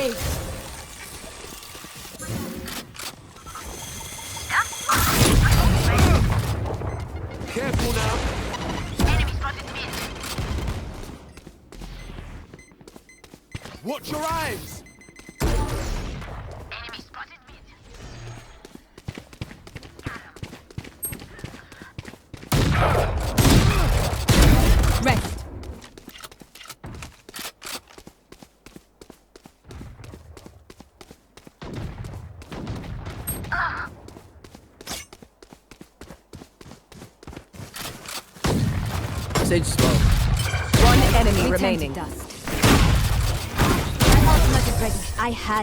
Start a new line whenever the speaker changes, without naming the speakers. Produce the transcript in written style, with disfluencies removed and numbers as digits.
away.
Careful now.
Enemy spotted mid.
Watch your eyes.
Enemy spotted mid.
Rest.
Sage slow.
One enemy remaining.
Dust. My ultimate is ready. I had